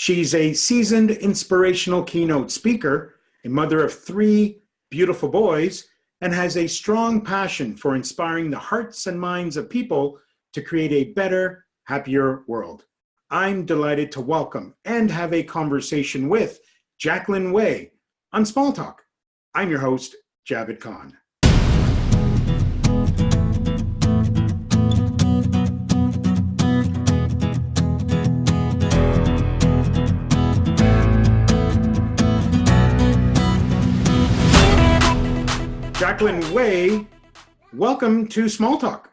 She's a seasoned inspirational keynote speaker, a mother of three beautiful boys, and has a strong passion for inspiring the hearts and minds of people to create a better, happier world. I'm delighted to welcome and have a conversation with Jacqueline Way on Small Talk. I'm your host, Javed Khan. Jacqueline Way, welcome to Small Talk.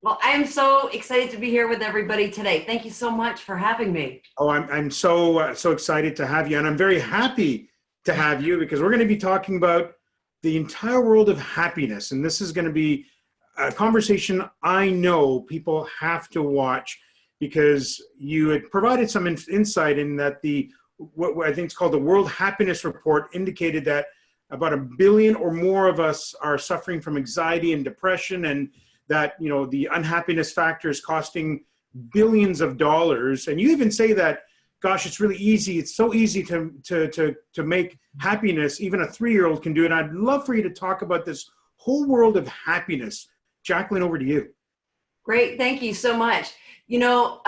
Well, I'm so excited to be here with everybody today. Thank you so much for having me. Oh, I'm so excited to have you, and I'm very happy to have you because we're going to be talking about the entire world of happiness, and this is going to be a conversation I know people have to watch because you had provided some insight in that what I think is called the World Happiness Report indicated that about 1 billion or more of us are suffering from anxiety and depression, and that, you know, the unhappiness factor is costing billions of dollars. And you even say that, gosh, it's really easy. It's so easy to make happiness. Even a 3-year-old can do it. I'd love for you to talk about this whole world of happiness. Jacqueline, over to you. Great. Thank you so much. You know,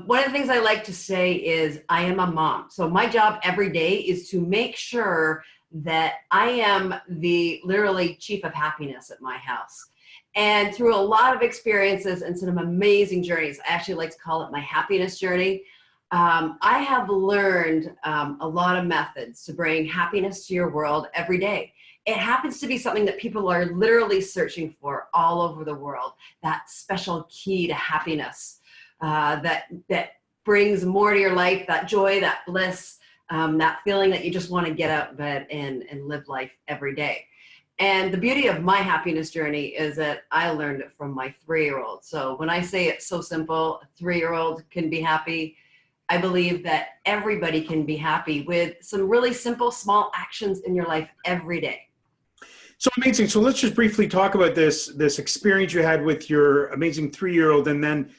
one of the things I like to say is I am a mom. So my job every day is to make sure that I am the literally chief of happiness at my house. And through a lot of experiences and some amazing journeys, I actually like to call it my happiness journey. I have learned a lot of methods to bring happiness to your world every day. It happens to be something that people are literally searching for all over the world, that special key to happiness that brings more to your life, that joy, that bliss, that feeling that you just want to get out of bed and live life every day. And the beauty of my happiness journey is that I learned it from my 3-year-old. So when I say it's so simple, a 3-year-old can be happy, I believe that everybody can be happy with some really simple, small actions in your life every day. So amazing. So let's just briefly talk about this experience you had with your amazing 3-year-old. And then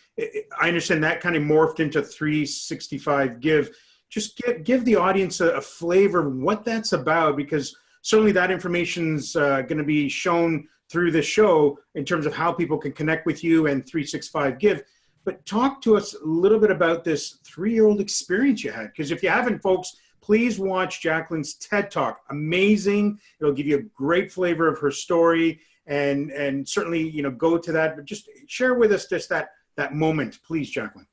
I understand that kind of morphed into 365 Give. Just give the audience a flavor of what that's about, because certainly that information's going to be shown through the show in terms of how people can connect with you and 365 Give. But talk to us a little bit about this 3-year-old experience you had, because if you haven't, folks, please watch Jacqueline's TED Talk. Amazing. It'll give you a great flavor of her story, and certainly, you know, go to that. But just share with us just that moment, please, Jacqueline.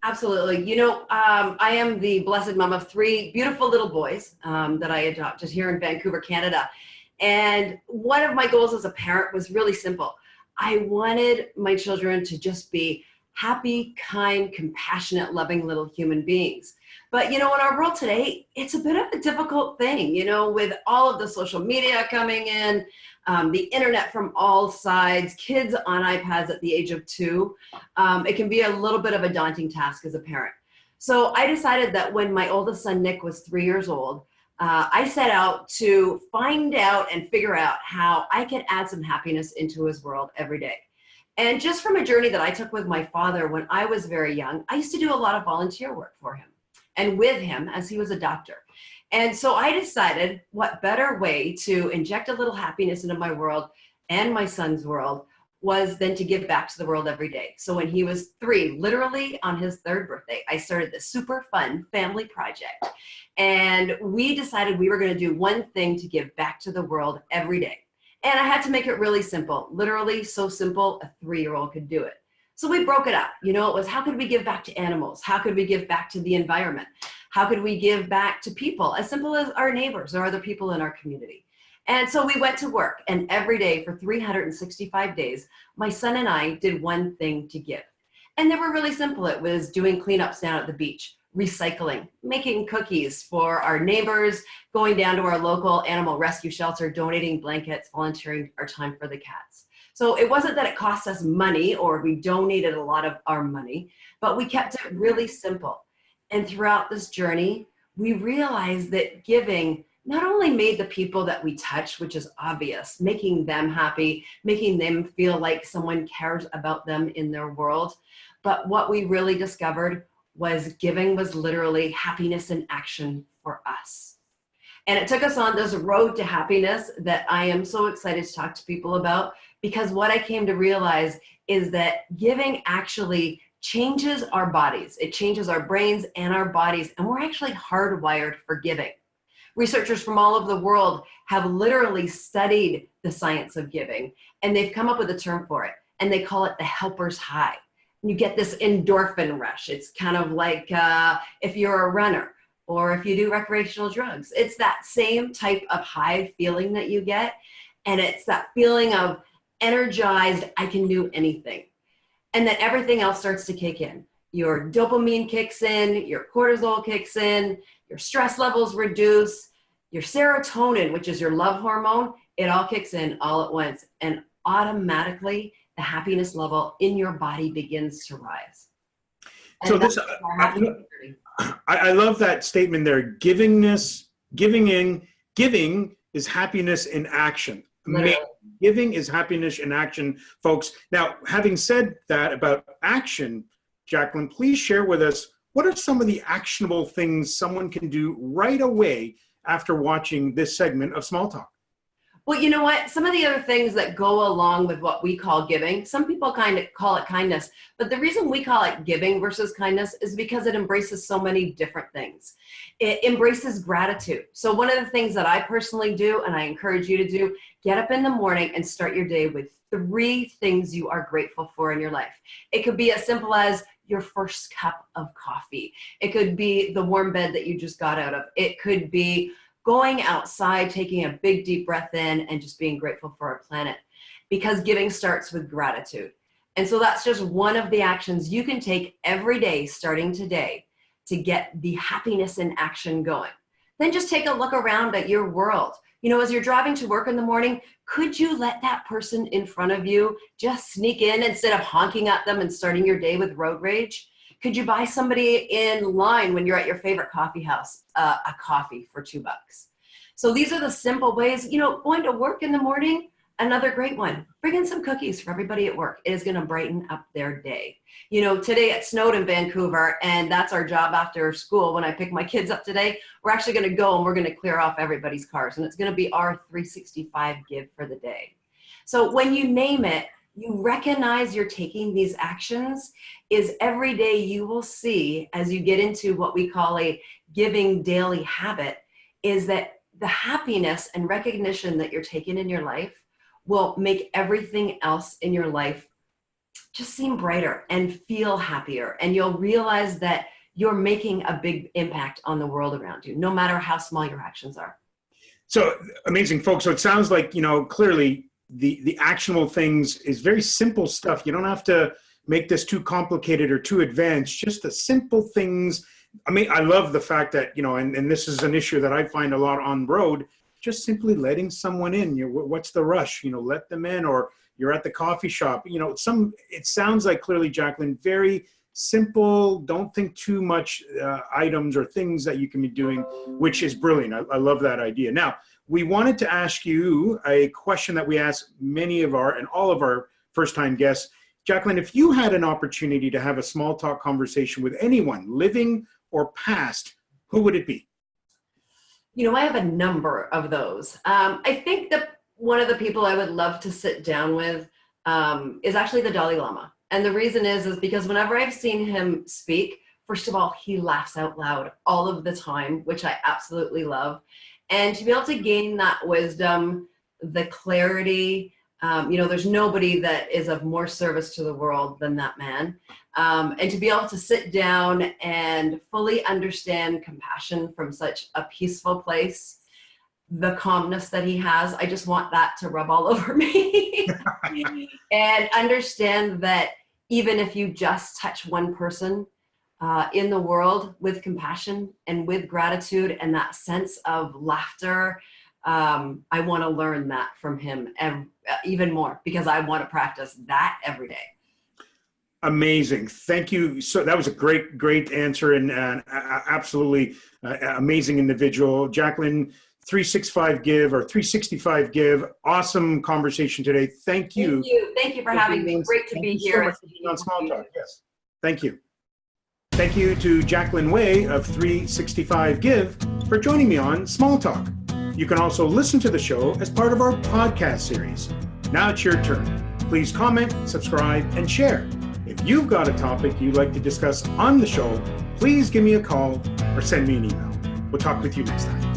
Absolutely. You know, I am the blessed mom of 3 beautiful little boys that I adopted here in Vancouver, Canada. And one of my goals as a parent was really simple. I wanted my children to just be happy, kind, compassionate, loving little human beings. But, you know, in our world today, it's a bit of a difficult thing, you know, with all of the social media coming in, the internet from all sides, kids on iPads at the age of 2. It can be a little bit of a daunting task as a parent. So I decided that when my oldest son, Nick, was 3 years old, I set out to find out and figure out how I could add some happiness into his world every day. And just from a journey that I took with my father when I was very young, I used to do a lot of volunteer work for him and with him as he was a doctor. And so I decided what better way to inject a little happiness into my world and my son's world was than to give back to the world every day. So when he was 3, literally on his 3rd birthday, I started this super fun family project. And we decided we were going to do one thing to give back to the world every day. And I had to make it really simple, literally so simple a 3-year-old could do it. So we broke it up. You know, it was, how could we give back to animals? How could we give back to the environment? How could we give back to people, as simple as our neighbors or other people in our community? And so we went to work, and every day for 365 days, my son and I did one thing to give. And they were really simple. It was doing cleanups down at the beach, recycling, making cookies for our neighbors, going down to our local animal rescue shelter, donating blankets, volunteering our time for the cats. So it wasn't that it cost us money or we donated a lot of our money, but we kept it really simple. And throughout this journey, we realized that giving not only made the people that we touch, which is obvious, making them happy, making them feel like someone cares about them in their world, but what we really discovered was giving was literally happiness in action for us. And it took us on this road to happiness that I am so excited to talk to people about, because what I came to realize is that giving actually changes our bodies. It changes our brains and our bodies, and we're actually hardwired for giving. Researchers from all over the world have literally studied the science of giving, and they've come up with a term for it, and they call it the helper's high. You get this endorphin rush. It's kind of like if you're a runner or if you do recreational drugs. It's that same type of high feeling that you get, and it's that feeling of energized, I can do anything. And then everything else starts to kick in. Your dopamine kicks in, your cortisol kicks in, your stress levels reduce, your serotonin, which is your love hormone, it all kicks in all at once. And automatically, the happiness level in your body begins to rise. And so this, I love that statement there. Giving is happiness in action. Literally. Giving is happiness in action, folks. Now, having said that about action, Jacqueline, please share with us, what are some of the actionable things someone can do right away after watching this segment of Small Talk? Well, you know what? Some of the other things that go along with what we call giving, some people kind of call it kindness, but the reason we call it giving versus kindness is because it embraces so many different things. It embraces gratitude. So one of the things that I personally do, and I encourage you to do, get up in the morning and start your day with 3 things you are grateful for in your life. It could be as simple as your first cup of coffee. It could be the warm bed that you just got out of. It could be going outside, taking a big deep breath in, and just being grateful for our planet, because giving starts with gratitude. And so that's just one of the actions you can take every day, starting today, to get the happiness in action going. Then just take a look around at your world. You know, as you're driving to work in the morning, could you let that person in front of you just sneak in instead of honking at them and starting your day with road rage? Could you buy somebody in line when you're at your favorite coffee house a coffee for $2? So these are the simple ways. You know, going to work in the morning, another great one. Bring in some cookies for everybody at work. It is going to brighten up their day. You know, today it snowed in Vancouver, and that's our job after school. When I pick my kids up today, we're actually going to go and we're going to clear off everybody's cars, and it's going to be our 365 give for the day. So when you name it, you recognize you're taking these actions, is every day you will see, as you get into what we call a giving daily habit, is that the happiness and recognition that you're taking in your life will make everything else in your life just seem brighter and feel happier. And you'll realize that you're making a big impact on the world around you, no matter how small your actions are. So amazing, folks. So it sounds like, you know, clearly the actionable things is very simple stuff. You don't have to make this too complicated or too advanced, just the simple things. I mean, I love the fact that, you know, and this is an issue that I find a lot on road, just simply letting someone in. What's the rush? You know, let them in, or you're at the coffee shop. You know, it sounds like clearly, Jacqueline, very simple, don't think too much items or things that you can be doing, which is brilliant. I love that idea. Now, we wanted to ask you a question that we ask many of all of our first-time guests. Jacqueline, if you had an opportunity to have a small talk conversation with anyone, living or past, who would it be? You know, I have a number of those. I think that one of the people I would love to sit down with is actually the Dalai Lama. And the reason is because whenever I've seen him speak, first of all, he laughs out loud all of the time, which I absolutely love. And to be able to gain that wisdom, the clarity, you know, there's nobody that is of more service to the world than that man. And to be able to sit down and fully understand compassion from such a peaceful place, the calmness that he has, I just want that to rub all over me. And understand that even if you just touch one person in the world with compassion and with gratitude and that sense of laughter, I want to learn that from him even more, because I want to practice that every day. Amazing. Thank you. So that was a great answer, and absolutely amazing individual. Jacqueline, 365 Give or 365 Give. Awesome conversation today. Thank you. Thank you for having me. Great to be here. So much for being on Small Talk. Yes. Thank you. Thank you to Jacqueline Way of 365 Give for joining me on Small Talk. You can also listen to the show as part of our podcast series. Now it's your turn. Please comment, subscribe, and share. If you've got a topic you'd like to discuss on the show, please give me a call or send me an email. We'll talk with you next time.